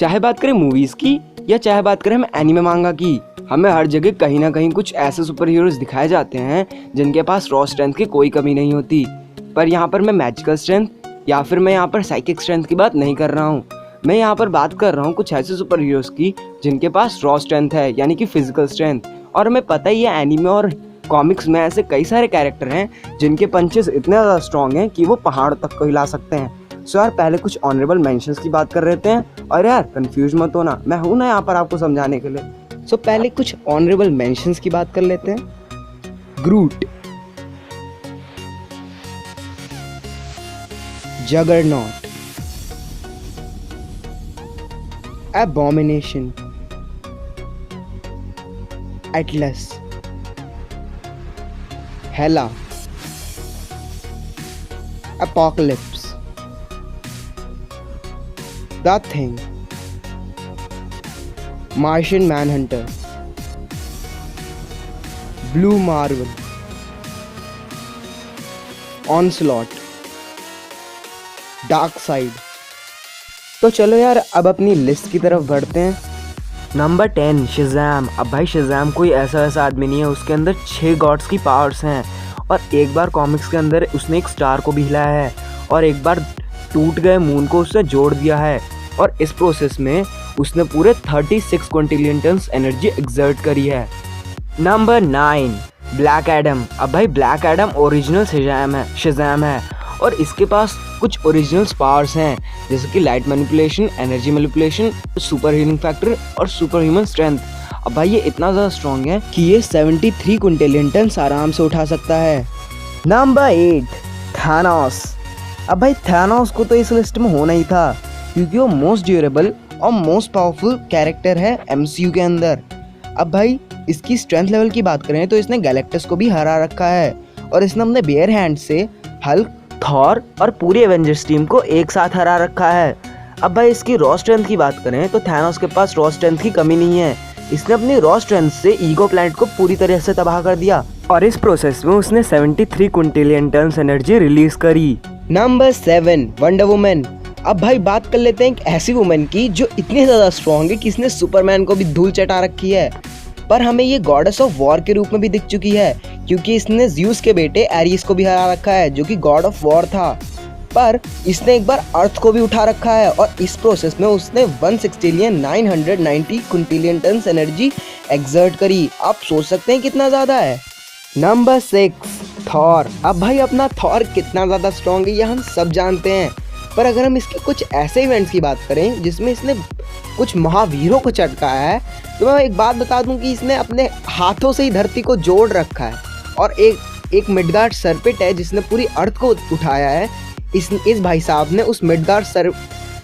चाहे बात करें मूवीज की या चाहे बात करें हम एनीमे मांगा की, हमें हर जगह कहीं ना कहीं कुछ ऐसे सुपर हीरोज दिखाए जाते हैं जिनके पास रॉ स्ट्रेंथ की कोई कमी नहीं होती। पर यहाँ पर मैं मैजिकल स्ट्रेंथ या फिर मैं यहाँ पर साइकिक स्ट्रेंथ की बात नहीं कर रहा हूँ। मैं यहाँ पर बात कर रहा हूँ कुछ ऐसे सुपर हीरोज की जिनके पास रॉ स्ट्रेंथ है, यानी कि फिजिकल स्ट्रेंथ। और हमें पता ही है एनीमे और कॉमिक्स में ऐसे कई सारे कैरेक्टर हैं जिनके पंचेस इतने ज़्यादा स्ट्रॉन्ग हैं कि वो पहाड़ तक को हिला सकते हैं। सो यार पहले कुछ ऑनरेबल मेंशंस की बात कर लेते हैं। और यार कंफ्यूज मत होना, मैं हूँ ना यहाँ पर आपको समझाने के लिए। सो पहले कुछ ऑनरेबल मेंशंस की बात कर लेते हैं। Groot, Juggernaut, Abomination, Atlas, Hela, Apocalypse, the Thing, Martian Manhunter, Blue Marvel, Onslaught, Dark Side. तो चलो यार अब अपनी लिस्ट की तरफ बढ़ते हैं। Number 10 Shazam. अब भाई शज़ैम कोई ऐसा आदमी नहीं है, उसके अंदर 6 गॉड्स की पावर्स हैं और एक बार कॉमिक्स के अंदर उसने एक स्टार को भी हिलाया है और एक बार टूट गए मून को उसने जोड़ दिया है और इस प्रोसेस में उसने पूरे 36 क्विंटिलियन टन्स एनर्जी एक्सर्ट करी है। Number 9 black Adam. अब भाई ब्लैक एडम ओरिजिनल शज़ैम है और इसके पास कुछ ओरिजिनल पावर्स हैं जैसे कि light manipulation, energy manipulation, super healing factor और सुपर ह्यूमन स्ट्रेंथ। अब भाई ये इतना ज़्यादा स्ट्रॉन्ग है कि ये 73 क्विंटिलियन टन्स आराम से उठा सकता है। Number 8 Thanos. अब भाई थानोस को तो इस लिस्ट में होना ही था क्योंकि वो मोस्ट ड्यूरेबल और मोस्ट पावरफुल कैरेक्टर है एमसीयू के अंदर। अब भाई इसकी स्ट्रेंथ लेवल की बात करें तो इसने गैलेक्टस को भी हरा रखा है और इसने अपने बेयर हैंड से हल्क, थॉर और पूरी एवेंजर्स टीम को एक साथ हरा रखा है। अब भाई इसकी रॉ स्ट्रेंथ की बात करें तो थानोस के पास रॉ स्ट्रेंथ की कमी नहीं है। इसने अपनी रॉ स्ट्रेंथ से ईगो प्लैनेट को पूरी तरह से तबाह कर दिया और इस प्रोसेस में उसने 73 क्विंटिलियन टन्स एनर्जी रिलीज करी। Number 7 wonder woman. अब भाई बात कर लेते हैं एक ऐसी वुमन की जो इतनी ज़्यादा स्ट्रॉन्ग है कि इसने सुपरमैन को भी धूल चटा रखी है, पर हमें ये गॉडेस ऑफ वॉर के रूप में भी दिख चुकी है क्योंकि इसने ज़्यूस के बेटे एरिस को भी हरा रखा है जो कि गॉड ऑफ वॉर था। पर इसने एक बार अर्थ को भी उठा रखा है और इस प्रोसेस में उसने 1,990 क्विंटिलियन टन्स एनर्जी एक्सर्ट करी। आप सोच सकते हैं कितना ज़्यादा है। Number 6 Thor. अब भाई अपना थॉर कितना ज़्यादा स्ट्रॉन्ग है ये हम सब जानते हैं, पर अगर हम इसके कुछ ऐसे इवेंट्स की बात करें जिसमें इसने कुछ महावीरों को चटकाया है तो मैं एक बात बता दूं कि इसने अपने हाथों से ही धरती को जोड़ रखा है और एक मिडगार्ड सर्पेंट है जिसने पूरी अर्थ को उठाया है। इस भाई साहब ने उस मिडगार्ड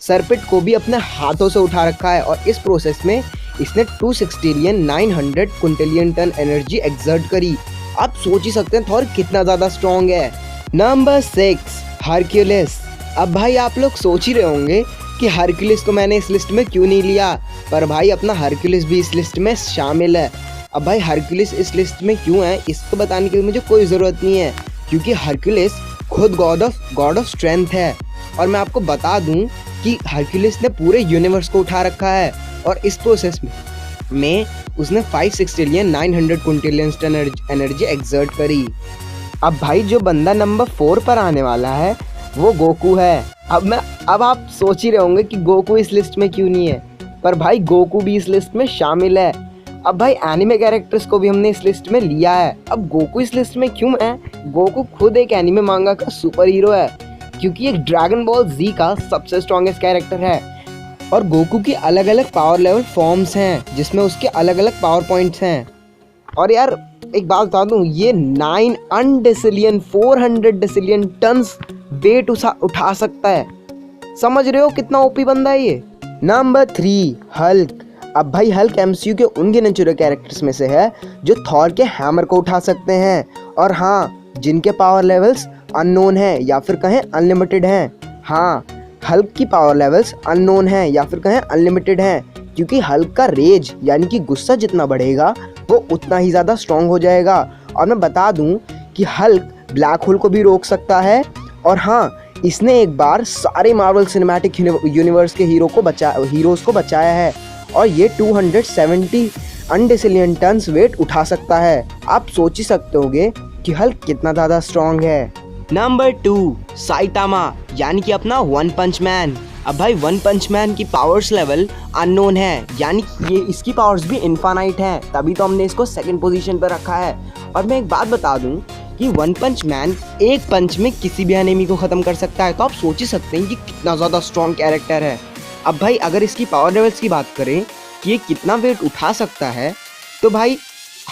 सर्पेंट को भी अपने हाथों से उठा रखा है और इस प्रोसेस में इसने 2,900 क्विंटिलियन टन एनर्जी एक्सर्ट करी। आप सोच ही सकते हैं थॉर कितना ज़्यादा स्ट्रॉन्ग है। Number 6 Hercules. अब भाई आप लोग सोच ही रहे होंगे कि हरक्यूलिस को मैंने इस लिस्ट में क्यों नहीं लिया, पर भाई अपना हरक्यूलिस भी इस लिस्ट में शामिल है। अब भाई हरक्यूलिस इस लिस्ट में क्यों है इसको बताने की मुझे कोई ज़रूरत नहीं है क्योंकि हरक्यूलिस खुद गॉड ऑफ स्ट्रेंथ है और मैं आपको बता दूं कि हरक्यूलिस ने पूरे यूनिवर्स को उठा रखा है और इस प्रोसेस में उसने 5,900 क्विंटिलियन टन एनर्जी एक्सर्ट करी। अब भाई जो बंदा नंबर 4 पर आने वाला है वो गोकू है। अब आप सोच ही रहे होंगे कि गोकू इस लिस्ट में क्यों नहीं है, पर भाई गोकू भी इस लिस्ट में शामिल है। अब भाई एनिमे कैरेक्टर्स को भी हमने इस लिस्ट में लिया है। अब गोकू इस लिस्ट में क्यों है? गोकू खुद एक एनिमे मांगा का सुपर हीरो है क्योंकि एक ड्रैगन बॉल जी का सबसे स्ट्रॉन्गेस्ट कैरेक्टर है और गोकू की अलग अलग पावर लेवल फॉर्म्स हैं जिसमें उसके अलग अलग पावर पॉइंट्स हैं। और यार एक बात बता दूं, ये 9 डेसिलियन 400 डेसिलियन टन्स वेट उठा सकता है। समझ रहे हो कितना ओपी बंदा है ये। Number 3 Hulk. अब भाई हल्क एमसीयू के उन गिने चुने कैरेक्टर्स में से है जो थॉर के हैमर को उठा सकते हैं और हाँ जिनके पावर लेवल्स अननोन है या फिर कहें अनलिमिटेड हैं। हाँ हल्क की पावर लेवल्स अननोन है या फिर कहें अनलिमिटेड हैं क्योंकि हल्क का रेज यानी कि गुस्सा जितना बढ़ेगा वो उतना ही ज़्यादा स्ट्रॉन्ग हो जाएगा। और मैं बता दूं कि हल्क ब्लैक होल को भी रोक सकता है और हाँ इसने एक बार सारे मार्वल सिनेमैटिक यूनिवर्स के हीरोज को बचाया है और ये 270 अनडेसिलियन टन्स वेट उठा सकता है। आप सोच ही सकते होंगे कि हल्क कितना ज़्यादा स्ट्रॉन्ग है। नंबर 2 साइटामा यानी कि अपना वन पंच मैन। अब भाई वन पंच मैन की पावर्स लेवल अननोन है, यानी कि ये इसकी पावर्स भी इनफाइनाइट हैं, तभी तो हमने इसको सेकंड पोजीशन पर रखा है। और मैं एक बात बता दूं कि वन पंच मैन एक पंच में किसी भी एनिमी को ख़त्म कर सकता है, तो आप सोच ही सकते हैं कि कितना ज़्यादा स्ट्रॉन्ग कैरेक्टर है। अब भाई अगर इसकी पावर लेवल्स की बात करें कि ये कितना वेट उठा सकता है, तो भाई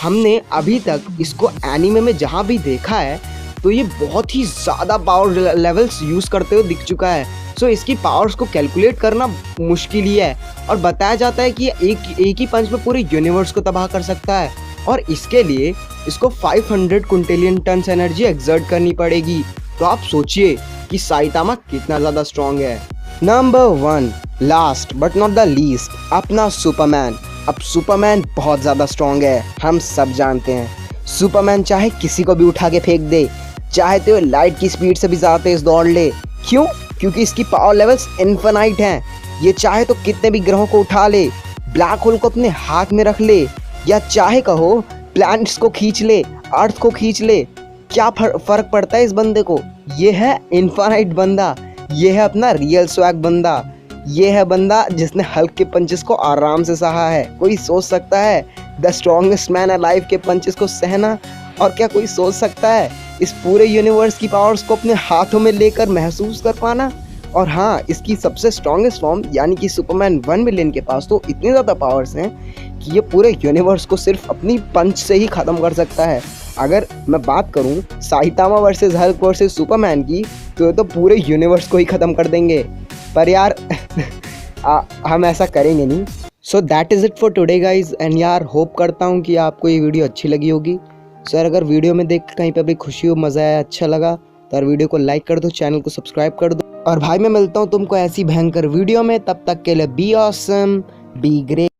हमने अभी तक इसको एनीमे में जहाँ भी देखा है तो ये बहुत ही ज़्यादा पावर लेवल्स यूज़ करते हुए दिख चुका है। सो इसकी पावर्स को कैलकुलेट करना मुश्किल ही है और बताया जाता है कि ये एक ही पंच में पूरे यूनिवर्स को तबाह कर सकता है और इसके लिए इसको 500 क्विंटिलियन टन्स एनर्जी एक्सर्ट करनी पड़ेगी। तो आप सोचिए कि साइटामा कितना ज़्यादा स्ट्रॉन्ग है। Number 1 last but not the least, अपना सुपरमैन। अब सुपरमैन बहुत ज़्यादा स्ट्रॉन्ग है, हम सब जानते हैं। सुपरमैन चाहे किसी को भी उठा के फेंक दे, चाहे तो लाइट की स्पीड से भी ज़्यादा तेज दौड़ ले। क्यों? क्योंकि इसकी पावर लेवल्स इनफाइनाइट हैं। ये चाहे तो कितने भी ग्रहों को उठा ले, ब्लैक होल को अपने हाथ में रख ले, या चाहे कहो प्लैनेट्स को खींच ले, अर्थ को खींच ले। क्या फ़र्क पड़ता है इस बंदे को? ये है इनफाइनाइट बंदा, ये है अपना रियल स्वैग बंदा, ये है बंदा जिसने हल्क के पंचेस को आराम से सहा है। कोई सोच सकता है द स्ट्रॉन्गेस्ट मैन अलाइव के पंचेस को सहना? और क्या कोई सोच सकता है इस पूरे यूनिवर्स की पावर्स को अपने हाथों में लेकर महसूस कर पाना? और हाँ, इसकी सबसे स्ट्रॉन्गेस्ट फॉर्म यानी कि सुपरमैन 1 मिलियन के पास तो इतनी ज़्यादा पावर्स हैं कि ये पूरे यूनिवर्स को सिर्फ अपनी पंच से ही ख़त्म कर सकता है। अगर मैं बात करूँ Saitama versus Hulk versus Superman की, तो ये तो पूरे यूनिवर्स को ही ख़त्म कर देंगे। पर यार हम ऐसा करेंगे नहीं। So that is it for today guys, and यार होप करता हूँ कि आपको ये वीडियो अच्छी लगी होगी। सर अगर वीडियो में देख कहीं पे भी खुशी हो, मज़ा आया, अच्छा लगा तो यार वीडियो को लाइक कर दो, चैनल को सब्सक्राइब कर दो। और भाई मैं मिलता हूँ तुमको ऐसी भयंकर वीडियो में, तब तक के लिए बी ऑसम, बी ग्रेट।